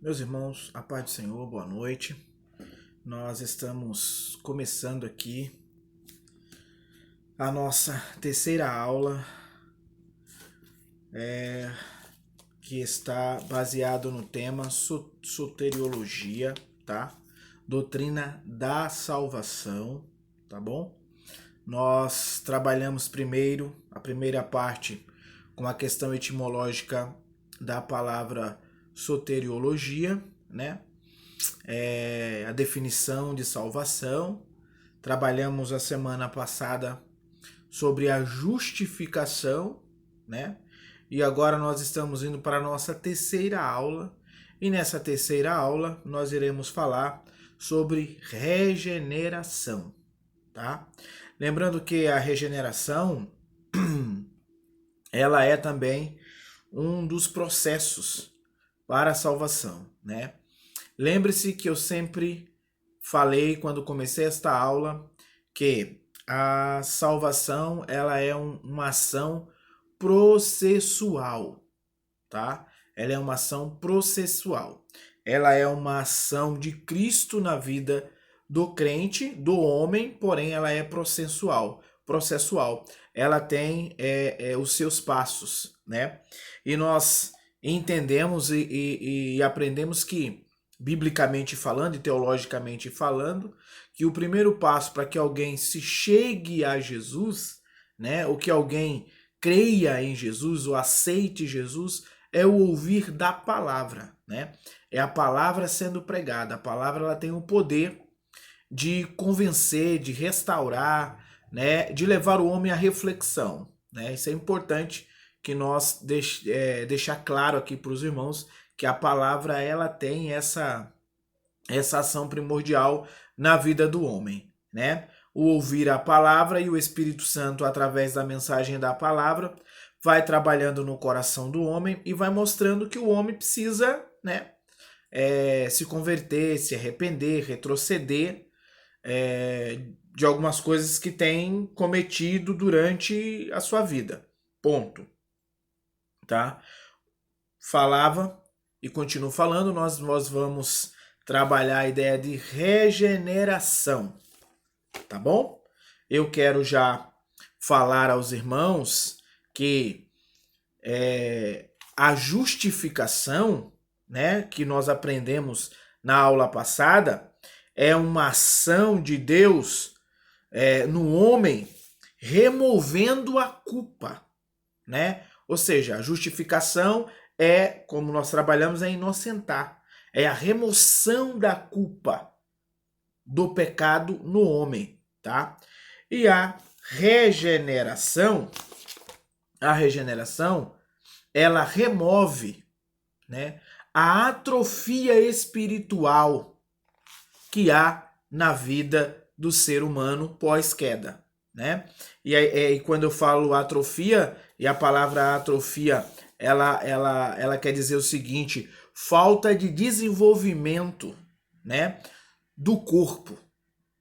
Meus irmãos, a paz do Senhor, boa noite. Nós estamos começando aqui a nossa terceira aula, que está baseado no tema soteriologia, tá? Doutrina da salvação, tá bom? Nós trabalhamos primeiro, a primeira parte, com a questão etimológica da palavra soteriologia, né? A definição de salvação. Trabalhamos a semana passada sobre a justificação, né? E agora nós estamos indo para a nossa terceira aula. E nessa terceira aula nós iremos falar sobre regeneração, tá? Lembrando que a regeneração ela é também um dos processos para a salvação, né? Lembre-se que eu sempre falei quando comecei esta aula que a salvação ela é uma ação processual, tá? Ela é uma ação processual. Ela é uma ação de Cristo na vida do crente, do homem, porém ela é processual. Ela tem os seus passos, né? E nós entendemos e aprendemos que, biblicamente falando e teologicamente falando, que o primeiro passo para que alguém se chegue a Jesus, né, ou que alguém creia em Jesus ou aceite Jesus, é o ouvir da palavra, né? É a palavra sendo pregada. A palavra ela tem o poder de convencer, de restaurar, né, de levar o homem à reflexão, né? Isso é importante que nós deixar claro aqui para os irmãos que a palavra ela tem essa ação primordial na vida do homem, né? O ouvir a palavra e o Espírito Santo, através da mensagem da palavra, vai trabalhando no coração do homem e vai mostrando que o homem precisa, né, se converter, se arrepender, retroceder de algumas coisas que tem cometido durante a sua vida. Ponto. Tá? Falava e continuo falando, nós vamos trabalhar a ideia de regeneração, tá bom? Eu quero já falar aos irmãos que a justificação, né, que nós aprendemos na aula passada, é uma ação de Deus no homem removendo a culpa, né? Ou seja, a justificação como nós trabalhamos, é inocentar. É a remoção da culpa do pecado no homem, tá? E a regeneração, ela remove, né, a atrofia espiritual que há na vida do ser humano pós-queda, né? E quando eu falo atrofia, e a palavra atrofia, ela quer dizer o seguinte: falta de desenvolvimento, né, do corpo.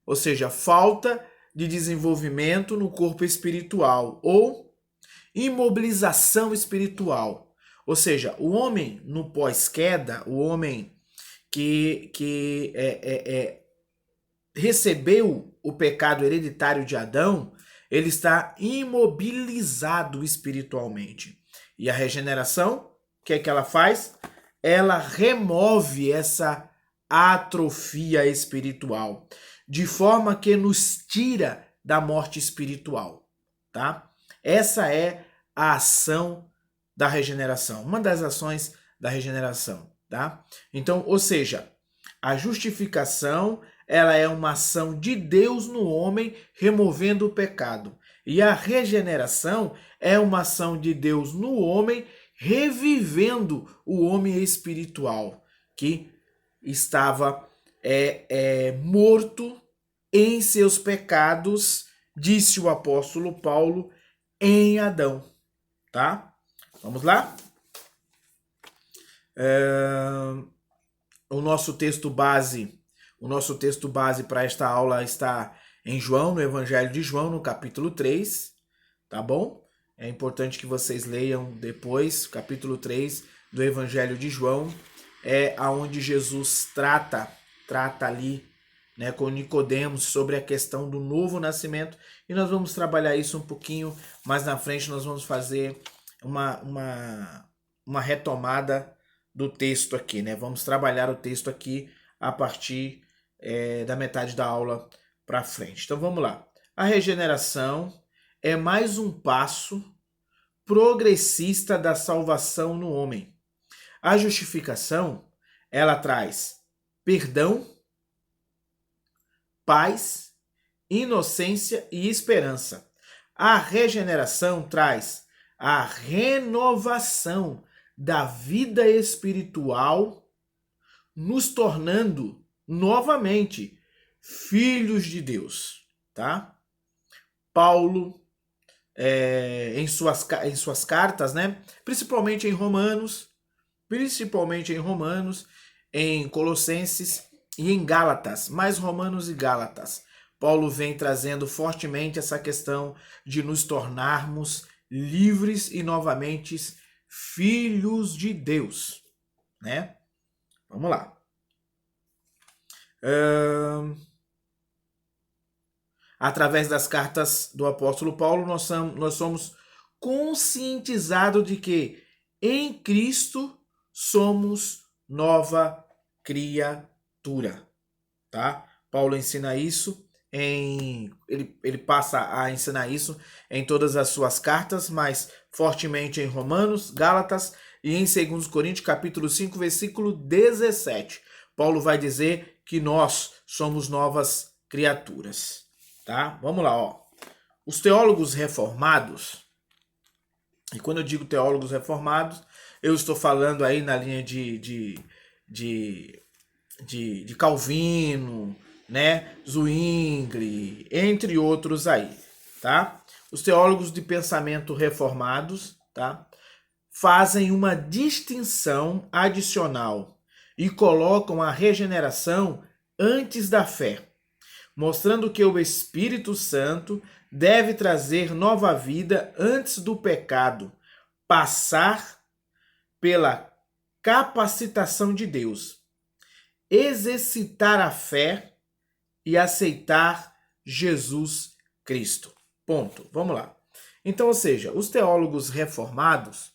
Ou seja, falta de desenvolvimento no corpo espiritual ou imobilização espiritual. Ou seja, o homem no pós-queda, o homem que recebeu o pecado hereditário de Adão, ele está imobilizado espiritualmente. E a regeneração, o que é que ela faz? Ela remove essa atrofia espiritual, de forma que nos tira da morte espiritual, tá? Essa é a ação da regeneração, uma das ações da regeneração, tá? Então, ou seja, a justificação, ela é uma ação de Deus no homem, removendo o pecado. E a regeneração é uma ação de Deus no homem, revivendo o homem espiritual, que estava morto em seus pecados, disse o apóstolo Paulo, em Adão. Tá? Vamos lá? O nosso texto base para esta aula está em João, no Evangelho de João, no capítulo 3, tá bom? É importante que vocês leiam depois, capítulo 3 do Evangelho de João, é aonde Jesus trata ali, né, com Nicodemos sobre a questão do novo nascimento, e nós vamos trabalhar isso um pouquinho mais na frente. Nós vamos fazer uma retomada do texto aqui, né? Vamos trabalhar o texto aqui a partir da metade da aula para frente. Então vamos lá. A regeneração é mais um passo progressista da salvação no homem. A justificação, ela traz perdão, paz, inocência e esperança. A regeneração traz a renovação da vida espiritual, nos tornando novamente filhos de Deus, tá? Paulo, em suas cartas, né? Principalmente em Romanos, em Colossenses e em Gálatas, mais Romanos e Gálatas. Paulo vem trazendo fortemente essa questão de nos tornarmos livres e novamente filhos de Deus, né? Vamos lá. Através das cartas do apóstolo Paulo, nós somos conscientizados de que em Cristo somos nova criatura, tá? Paulo ensina isso ele passa a ensinar isso em todas as suas cartas, mas fortemente em Romanos, Gálatas e em 2 Coríntios, capítulo 5, versículo 17. Paulo vai dizer que nós somos novas criaturas, tá? Vamos lá, ó. Os teólogos reformados, e quando eu digo teólogos reformados, eu estou falando aí na linha de Calvino, né, Zwingli, entre outros aí, tá? Os teólogos de pensamento reformados, tá, fazem uma distinção adicional e colocam a regeneração antes da fé, mostrando que o Espírito Santo deve trazer nova vida antes do pecado, passar pela capacitação de Deus, exercitar a fé e aceitar Jesus Cristo. Ponto. Vamos lá. Então, ou seja, os teólogos reformados,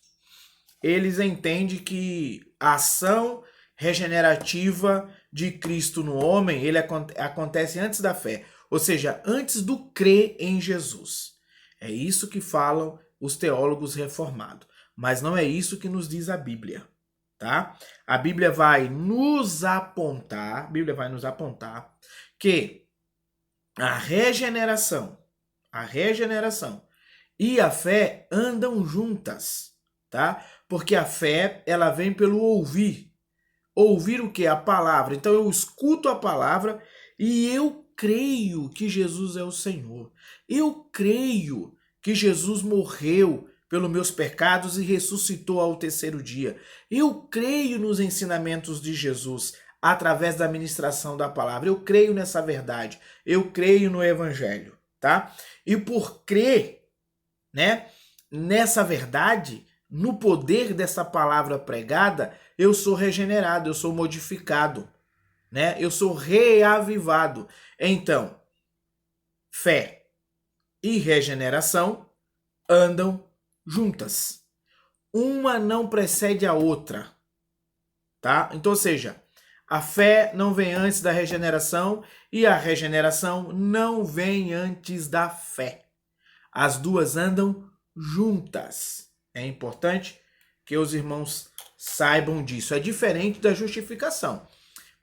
eles entendem que a ação regenerativa de Cristo no homem, ele acontece antes da fé, ou seja, antes do crer em Jesus. É isso que falam os teólogos reformados, mas não é isso que nos diz a Bíblia, tá? A Bíblia vai nos apontar que a regeneração e a fé andam juntas, tá? Porque a fé, ela vem pelo ouvir. Ouvir o que? A palavra. Então eu escuto a palavra e eu creio que Jesus é o Senhor. Eu creio que Jesus morreu pelos meus pecados e ressuscitou ao terceiro dia. Eu creio nos ensinamentos de Jesus através da ministração da palavra. Eu creio nessa verdade. Eu creio no evangelho, tá? E por crer, né, nessa verdade, no poder dessa palavra pregada, eu sou regenerado, eu sou modificado, né? Eu sou reavivado. Então, fé e regeneração andam juntas. Uma não precede a outra, tá? Então, ou seja, a fé não vem antes da regeneração e a regeneração não vem antes da fé. As duas andam juntas. É importante que os irmãos saibam disso. É diferente da justificação,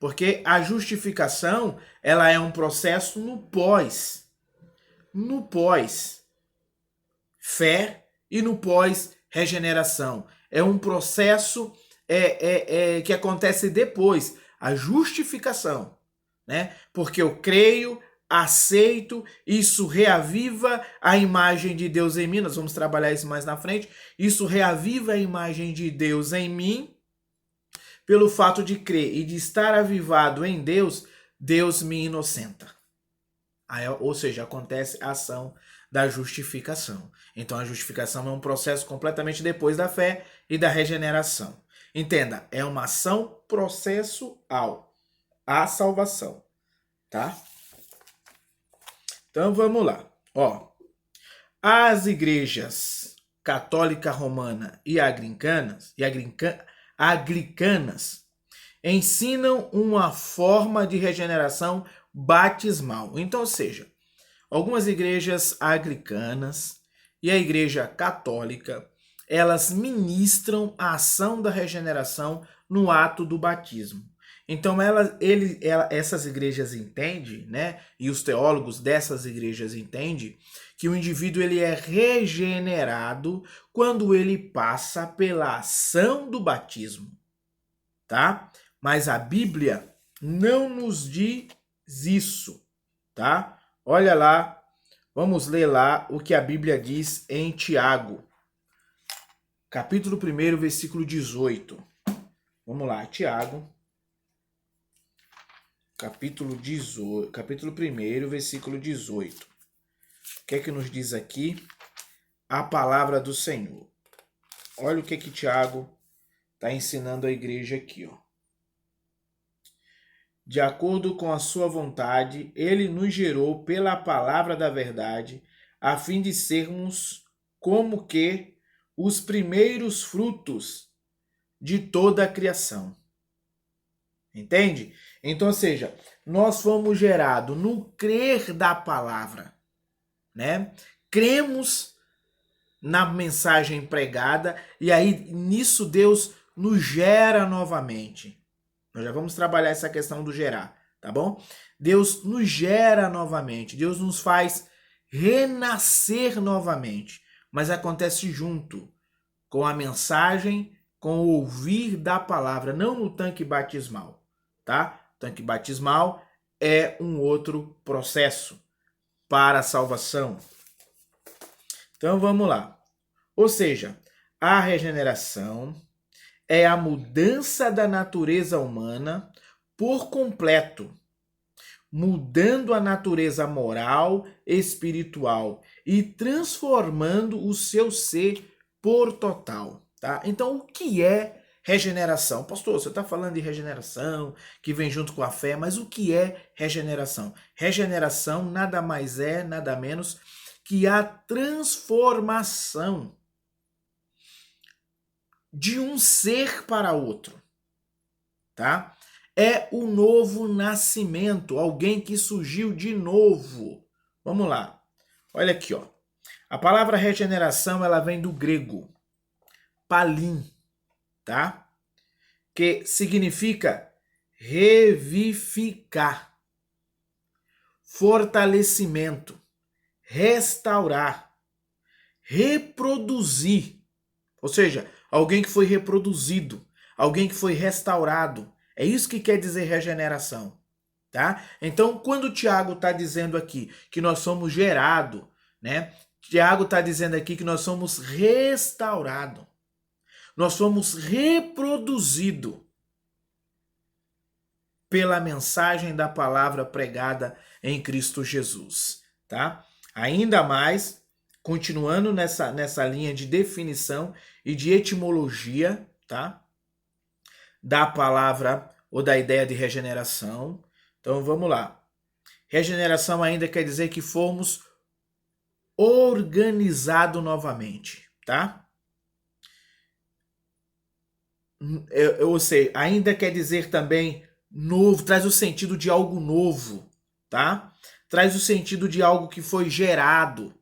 porque a justificação, ela é um processo no pós fé e no pós regeneração. É um processo que acontece depois, a justificação, né? Porque eu creio, aceito, isso reaviva a imagem de Deus em mim. Nós vamos trabalhar isso mais na frente. Isso reaviva a imagem de Deus em mim. Pelo fato de crer e de estar avivado em Deus, Deus me inocenta. Aí, ou seja, acontece a ação da justificação. Então a justificação é um processo completamente depois da fé e da regeneração. Entenda, é uma ação processual. A salvação, tá? Então vamos lá. Ó, as igrejas católica romana e anglicanas ensinam uma forma de regeneração batismal. Então, ou seja, algumas igrejas anglicanas e a igreja católica, elas ministram a ação da regeneração no ato do batismo. Então, essas igrejas entendem, né? E os teólogos dessas igrejas entendem que o indivíduo ele é regenerado quando ele passa pela ação do batismo, tá? Mas a Bíblia não nos diz isso, tá? Olha lá, vamos ler lá o que a Bíblia diz em Tiago, capítulo 1, versículo 18. Vamos lá, Tiago, capítulo 1, versículo 18. O que é que nos diz aqui a palavra do Senhor? Olha o que Tiago está ensinando a igreja aqui, ó. De acordo com a sua vontade, ele nos gerou pela palavra da verdade, a fim de sermos como que os primeiros frutos de toda a criação. Entende? Então, ou seja, nós fomos gerados no crer da palavra, né? Cremos na mensagem pregada e aí nisso Deus nos gera novamente. Nós já vamos trabalhar essa questão do gerar, tá bom? Deus nos gera novamente, Deus nos faz renascer novamente, mas acontece junto com a mensagem, com o ouvir da palavra, não no tanque batismal, tá? O tanque batismal é um outro processo para a salvação. Então vamos lá. Ou seja, a regeneração é a mudança da natureza humana por completo, mudando a natureza moral, espiritual e transformando o seu ser por total, tá? Então, o que é regeneração? Pastor, você está falando de regeneração, que vem junto com a fé, mas o que é regeneração? Regeneração nada mais é, nada menos que a transformação de um ser para outro, tá? É o novo nascimento, alguém que surgiu de novo. Vamos lá. Olha aqui, ó. A palavra regeneração, ela vem do grego palim, tá? Que significa revivificar, fortalecimento, restaurar, reproduzir. Ou seja, alguém que foi reproduzido, alguém que foi restaurado. É isso que quer dizer regeneração, tá? Então, quando o Tiago está dizendo aqui que nós somos gerados, né? Tiago está dizendo aqui que nós somos restaurados. Nós somos reproduzidos pela mensagem da palavra pregada em Cristo Jesus, tá? Ainda mais, continuando nessa linha de definição e de etimologia, tá? Da palavra ou da ideia de regeneração. Então vamos lá. Regeneração ainda quer dizer que fomos organizados novamente, tá? Ou seja, ainda quer dizer também novo, traz o sentido de algo novo, tá? Traz o sentido de algo que foi gerado,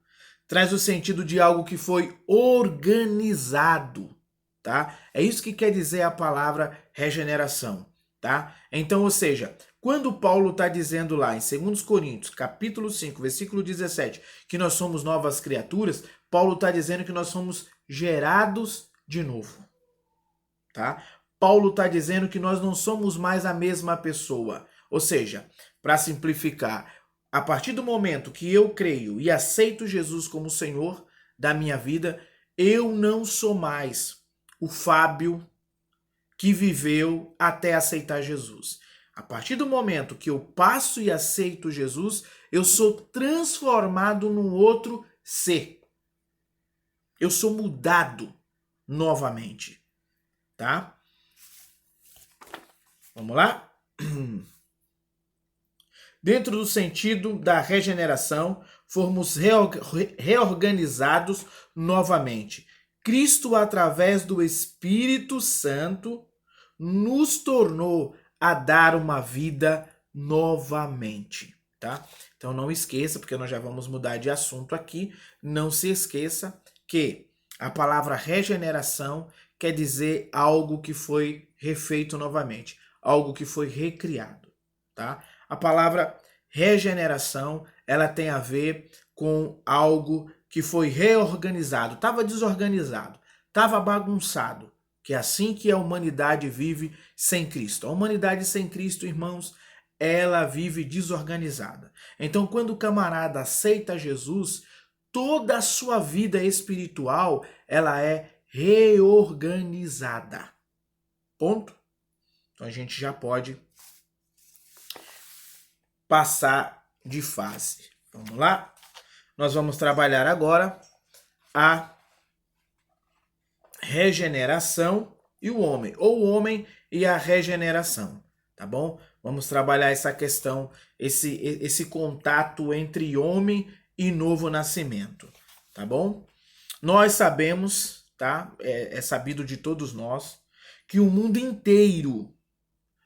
traz o sentido de algo que foi organizado, tá? É isso que quer dizer a palavra regeneração, tá? Então, ou seja, quando Paulo está dizendo lá em 2 Coríntios, capítulo 5, versículo 17, que nós somos novas criaturas, Paulo está dizendo que nós somos gerados de novo, tá? Paulo está dizendo que nós não somos mais a mesma pessoa. Ou seja, para simplificar, a partir do momento que eu creio e aceito Jesus como Senhor da minha vida, eu não sou mais o Fábio que viveu até aceitar Jesus. A partir do momento que eu passo e aceito Jesus, eu sou transformado num outro ser. Eu sou mudado novamente, tá? Vamos lá? Dentro do sentido da regeneração, fomos reorganizados novamente. Cristo, através do Espírito Santo, nos tornou a dar uma vida novamente, tá? Então não esqueça, porque nós já vamos mudar de assunto aqui, não se esqueça que a palavra regeneração quer dizer algo que foi refeito novamente, algo que foi recriado, tá? A palavra regeneração, ela tem a ver com algo que foi reorganizado, estava desorganizado, estava bagunçado, que é assim que a humanidade vive sem Cristo. A humanidade sem Cristo, irmãos, ela vive desorganizada. Então, quando o camarada aceita Jesus, toda a sua vida espiritual, ela é reorganizada. Ponto? Então a gente já pode passar de fase. Vamos lá? Nós vamos trabalhar agora a regeneração e o homem, ou o homem e a regeneração, tá bom? Vamos trabalhar essa questão, esse contato entre homem e novo nascimento, tá bom? Nós sabemos, tá? É sabido de todos nós, que o mundo inteiro,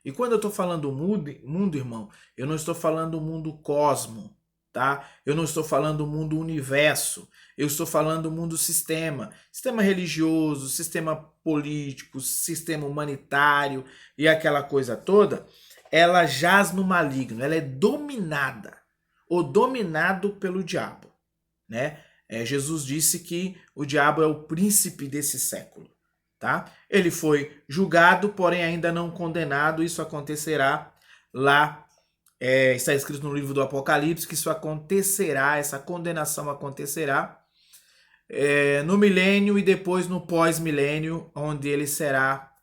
e quando eu estou falando mundo, irmão, eu não estou falando mundo cosmo, tá? Eu não estou falando mundo universo, eu estou falando mundo sistema, sistema religioso, sistema político, sistema humanitário e aquela coisa toda, ela jaz no maligno, ela é dominada ou dominado pelo diabo, né? Jesus disse que o diabo é o príncipe desse século. Tá? Ele foi julgado, porém ainda não condenado. Isso acontecerá lá, está escrito no livro do Apocalipse que isso acontecerá, essa condenação acontecerá no milênio e depois no pós-milênio, onde ele será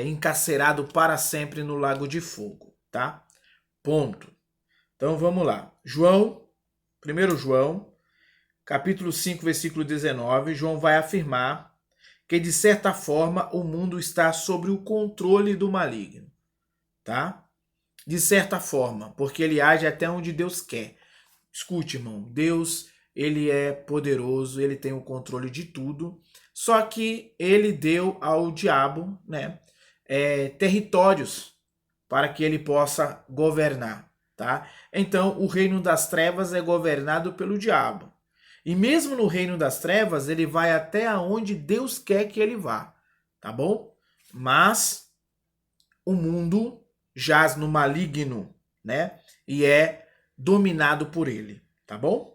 encarcerado para sempre no lago de fogo, tá? Ponto. Então vamos lá. 1 João, capítulo 5, versículo 19, João vai afirmar que de certa forma o mundo está sob o controle do maligno, tá? De certa forma, porque ele age até onde Deus quer. Escute, irmão, Deus, ele é poderoso, ele tem o controle de tudo, só que ele deu ao diabo, né, territórios para que ele possa governar, tá? Então, o reino das trevas é governado pelo diabo. E mesmo no reino das trevas, ele vai até onde Deus quer que ele vá, tá bom? Mas o mundo jaz no maligno, né? E é dominado por ele, tá bom?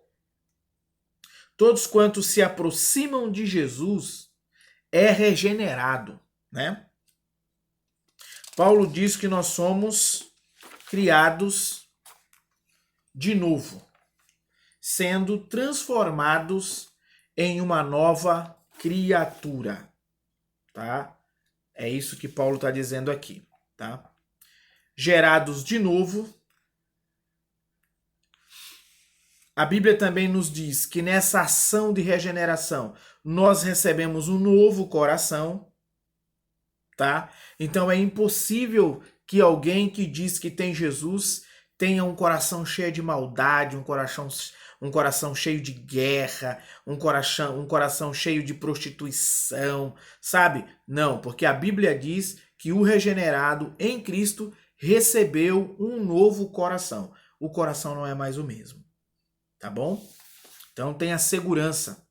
Todos quantos se aproximam de Jesus é regenerado, né? Paulo diz que nós somos criados de novo, sendo transformados em uma nova criatura, tá? É isso que Paulo está dizendo aqui, tá? Gerados de novo. A Bíblia também nos diz que nessa ação de regeneração nós recebemos um novo coração, tá? Então é impossível que alguém que diz que tem Jesus tenha um coração cheio de maldade, um coração cheio de guerra, um coração cheio de prostituição, sabe? Não, porque a Bíblia diz que o regenerado em Cristo recebeu um novo coração. O coração não é mais o mesmo, tá bom? Então tenha segurança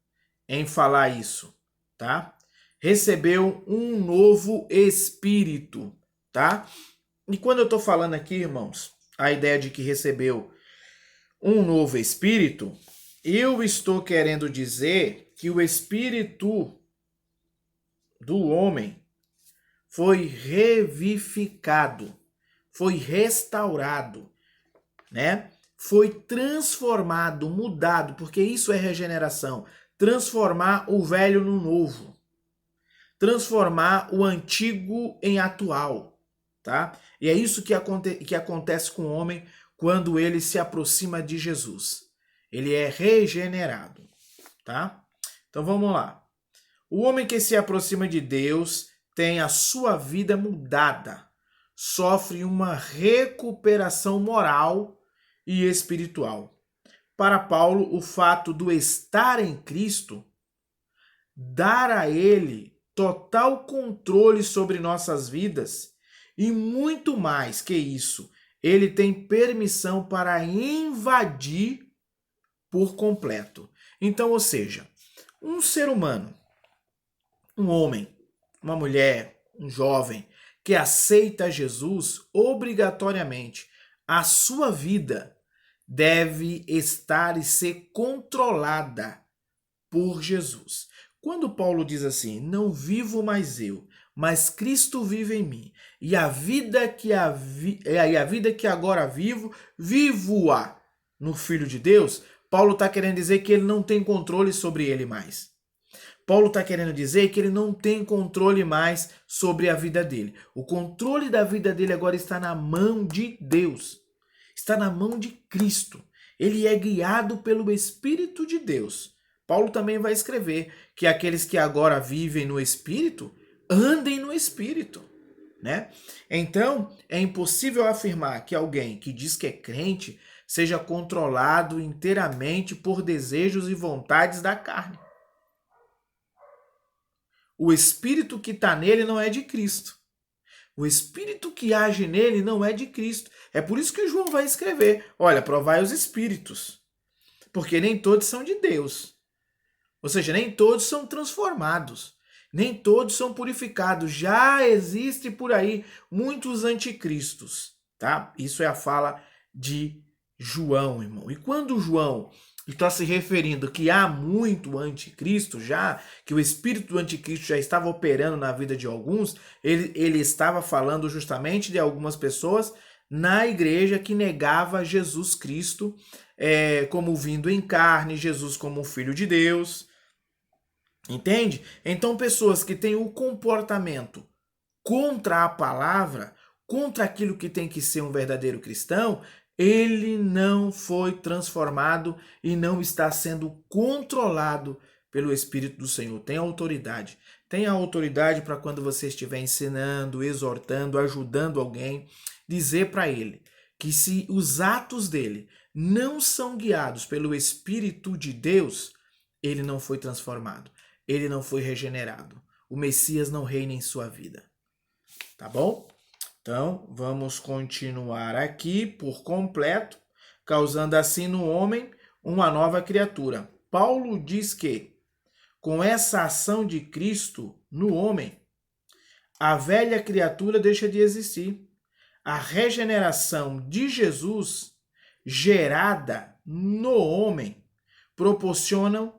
em falar isso, tá? Recebeu um novo espírito, tá? E quando eu tô falando aqui, irmãos, a ideia de que recebeu um novo espírito, eu estou querendo dizer que o espírito do homem foi revivificado, foi restaurado, né? Foi transformado, mudado, porque isso é regeneração. Transformar o velho no novo. Transformar o antigo em atual, tá? E é isso que acontece com o homem quando ele se aproxima de Jesus. Ele é regenerado, tá? Então vamos lá. O homem que se aproxima de Deus tem a sua vida mudada. sofre uma recuperação moral e espiritual. Para Paulo, o fato do estar em Cristo dar a ele total controle sobre nossas vidas e muito mais que isso, ele tem permissão para invadir por completo. Então, ou seja, um ser humano, um homem, uma mulher, um jovem que aceita Jesus, obrigatoriamente, a sua vida deve estar e ser controlada por Jesus. Quando Paulo diz assim, não vivo mais eu, mas Cristo vive em mim, e a vida que agora vivo, vivo-a no Filho de Deus, Paulo está querendo dizer que ele não tem controle sobre ele mais. Paulo está querendo dizer que ele não tem controle mais sobre a vida dele. O controle da vida dele agora está na mão de Deus. Está na mão de Cristo. Ele é guiado pelo Espírito de Deus. Paulo também vai escrever que aqueles que agora vivem no Espírito, andem no Espírito, né? Então, é impossível afirmar que alguém que diz que é crente seja controlado inteiramente por desejos e vontades da carne. O Espírito que está nele não é de Cristo. O Espírito que age nele não é de Cristo. É por isso que João vai escrever, olha, provai os Espíritos, porque nem todos são de Deus. Ou seja, nem todos são transformados, nem todos são purificados. Já existe por aí muitos anticristos, tá? Isso é a fala de João, irmão. E quando João está se referindo que há muito anticristo já, que o espírito do anticristo já estava operando na vida de alguns, ele estava falando justamente de algumas pessoas na igreja que negava Jesus Cristo como vindo em carne, Jesus como filho de Deus. Entende? Então, pessoas que têm o comportamento contra a palavra, contra aquilo que tem que ser um verdadeiro cristão, ele não foi transformado e não está sendo controlado pelo Espírito do Senhor. Tem autoridade. Tenha autoridade para quando você estiver ensinando, exortando, ajudando alguém, dizer para ele que se os atos dele não são guiados pelo Espírito de Deus, ele não foi transformado. Ele não foi regenerado. O Messias não reina em sua vida. Tá bom? Então, vamos continuar aqui por completo, causando assim no homem uma nova criatura. Paulo diz que, com essa ação de Cristo no homem, a velha criatura deixa de existir. A regeneração de Jesus, gerada no homem, proporciona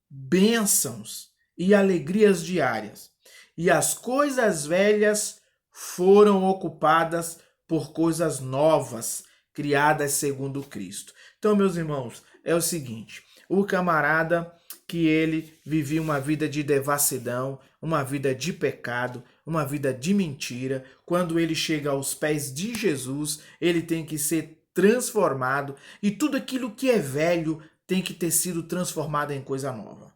bênçãos e alegrias diárias. E as coisas velhas foram ocupadas por coisas novas, criadas segundo Cristo. Então, meus irmãos, é o seguinte, o camarada que ele vivia uma vida de devassidão, uma vida de pecado, uma vida de mentira, quando ele chega aos pés de Jesus, ele tem que ser transformado e tudo aquilo que é velho tem que ter sido transformado em coisa nova.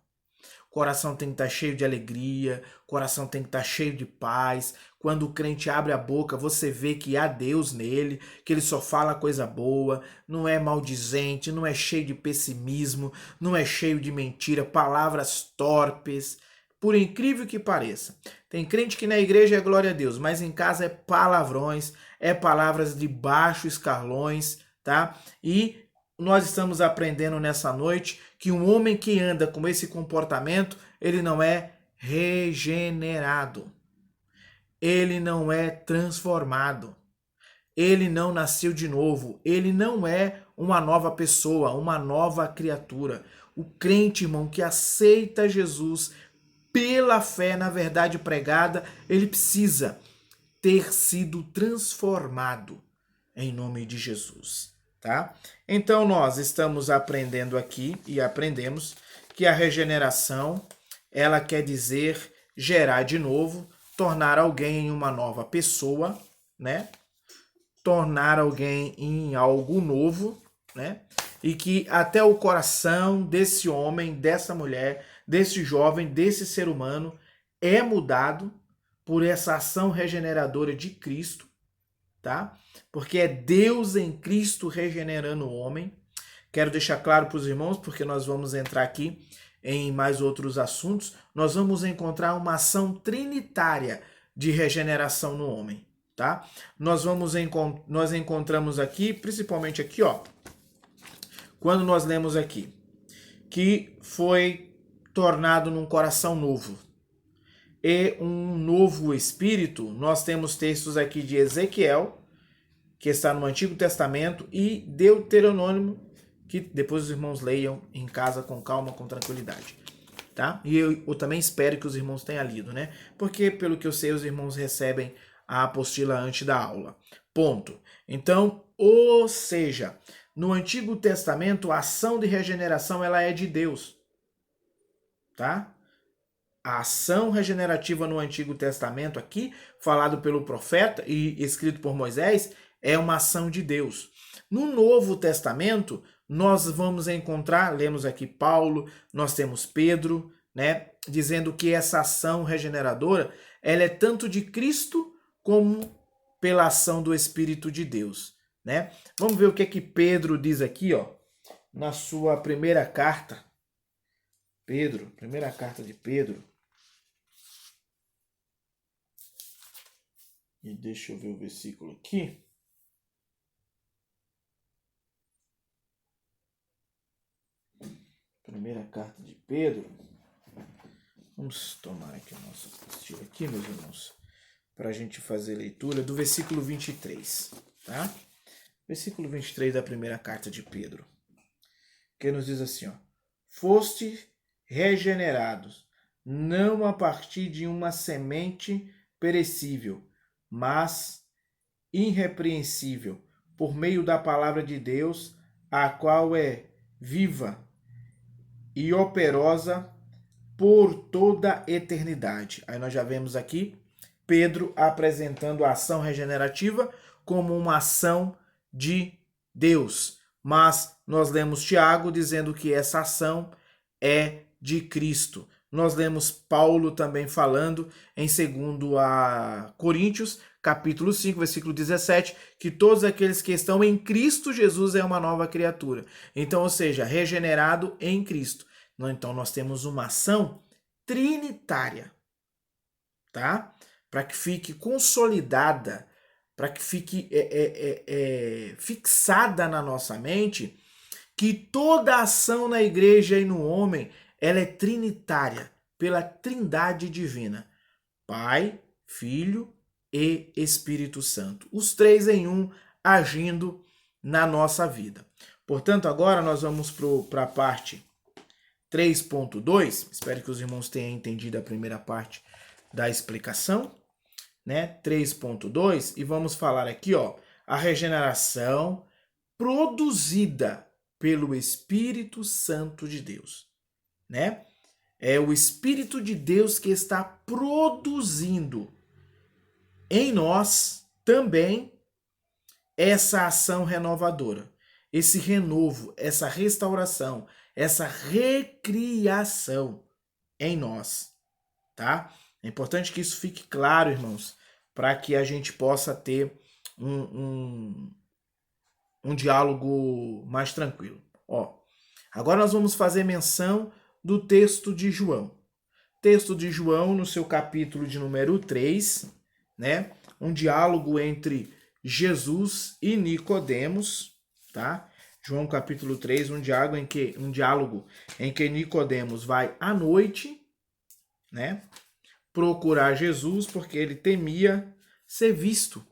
O coração tem que estar cheio de alegria, o coração tem que estar cheio de paz. Quando o crente abre a boca, você vê que há Deus nele, que ele só fala coisa boa, não é maldizente, não é cheio de pessimismo, não é cheio de mentira, palavras torpes, por incrível que pareça. Tem crente que na igreja é glória a Deus, mas em casa é palavrões, é palavras de baixos escalões, tá? E nós estamos aprendendo nessa noite que um homem que anda com esse comportamento, ele não é regenerado. Ele não é transformado. Ele não nasceu de novo. Ele não é uma nova pessoa, uma nova criatura. O crente, irmão, que aceita Jesus pela fé na verdade pregada, ele precisa ter sido transformado em nome de Jesus. Tá? Então nós estamos aprendendo aqui e aprendemos que a regeneração, ela quer dizer gerar de novo, tornar alguém em uma nova pessoa, né? Tornar alguém em algo novo, né? E que até o coração desse homem, dessa mulher, desse jovem, desse ser humano é mudado por essa ação regeneradora de Cristo, tá? Porque é Deus em Cristo regenerando o homem. Quero deixar claro para os irmãos, porque nós vamos entrar aqui em mais outros assuntos. Nós vamos encontrar uma ação trinitária de regeneração no homem, tá? Nós encontramos aqui, principalmente aqui, ó, quando nós lemos aqui, que foi tornado num coração novo e um novo espírito. Nós temos textos aqui de Ezequiel, que está no Antigo Testamento, e Deuteronômio, que depois os irmãos leiam em casa com calma, com tranquilidade, tá? E eu também espero que os irmãos tenham lido, né? Porque, pelo que eu sei, os irmãos recebem a apostila antes da aula. Ponto. Então, ou seja, no Antigo Testamento, a ação de regeneração ela é de Deus, tá? A ação regenerativa no Antigo Testamento aqui, falado pelo profeta e escrito por Moisés, é uma ação de Deus. No Novo Testamento, nós vamos encontrar, lemos aqui Paulo, nós temos Pedro, né, dizendo que essa ação regeneradora, ela é tanto de Cristo como pela ação do Espírito de Deus, né? Vamos ver o que é que Pedro diz aqui, ó, na sua primeira carta. Primeira carta de Pedro. E deixa eu ver o versículo aqui. Primeira carta de Pedro. Vamos tomar aqui a nossa apostila aqui, meus irmãos, para a gente fazer a leitura do versículo 23, tá? Versículo 23 da primeira carta de Pedro, que nos diz assim, ó: foste regenerados, não a partir de uma semente perecível, mas irrepreensível, por meio da palavra de Deus, a qual é viva e operosa por toda a eternidade. Aí nós já vemos aqui Pedro apresentando a ação regenerativa como uma ação de Deus. Mas nós lemos Tiago dizendo que essa ação é de Cristo. Nós lemos Paulo também falando em 2 Coríntios, capítulo 5, versículo 17, que todos aqueles que estão em Cristo Jesus é uma nova criatura. Então, ou seja, regenerado em Cristo. Então, nós temos uma ação trinitária, tá? Para que fique consolidada, para que fique fixada na nossa mente, que toda ação na igreja e no homem, ela é trinitária, pela trindade divina. Pai, Filho e Espírito Santo. Os três em um agindo na nossa vida. Portanto, agora nós vamos para a parte 3.2. Espero que os irmãos tenham entendido a primeira parte da explicação, né? 3.2, e vamos falar aqui, ó, a regeneração produzida pelo Espírito Santo de Deus, né? É o Espírito de Deus que está produzindo em nós também essa ação renovadora, esse renovo, essa restauração, essa recriação em nós, tá? É importante que isso fique claro, irmãos, para que a gente possa ter um diálogo mais tranquilo. Ó, agora nós vamos fazer menção do texto de João. Texto de João, no seu capítulo de número 3, né? Um diálogo entre Jesus e Nicodemos, tá? João capítulo 3, um diálogo em que Nicodemos vai à noite, né, procurar Jesus porque ele temia ser visto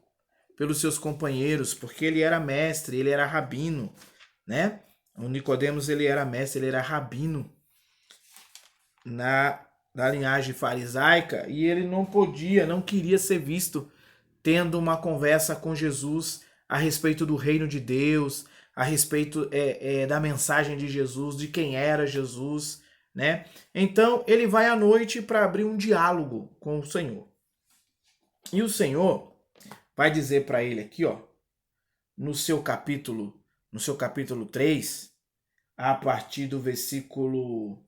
pelos seus companheiros, porque ele era mestre, ele era rabino, né? O Nicodemos, ele era mestre, ele era rabino na linhagem farisaica, e ele não queria ser visto tendo uma conversa com Jesus a respeito do reino de Deus, a respeito da mensagem de Jesus, de quem era Jesus, né? Então ele vai à noite para abrir um diálogo com o Senhor. E o Senhor vai dizer para ele aqui, ó, no seu capítulo 3, a partir do versículo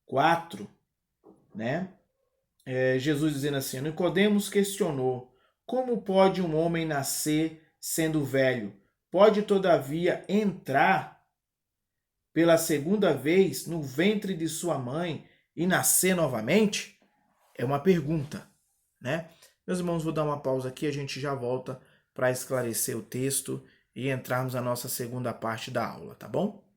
4, né? Jesus dizendo assim: Nicodemos questionou: como pode um homem nascer sendo velho? Pode, todavia, entrar pela segunda vez no ventre de sua mãe e nascer novamente? É uma pergunta, né? Meus irmãos, vou dar uma pausa aqui, a gente já volta para esclarecer o texto e entrarmos na nossa segunda parte da aula, tá bom?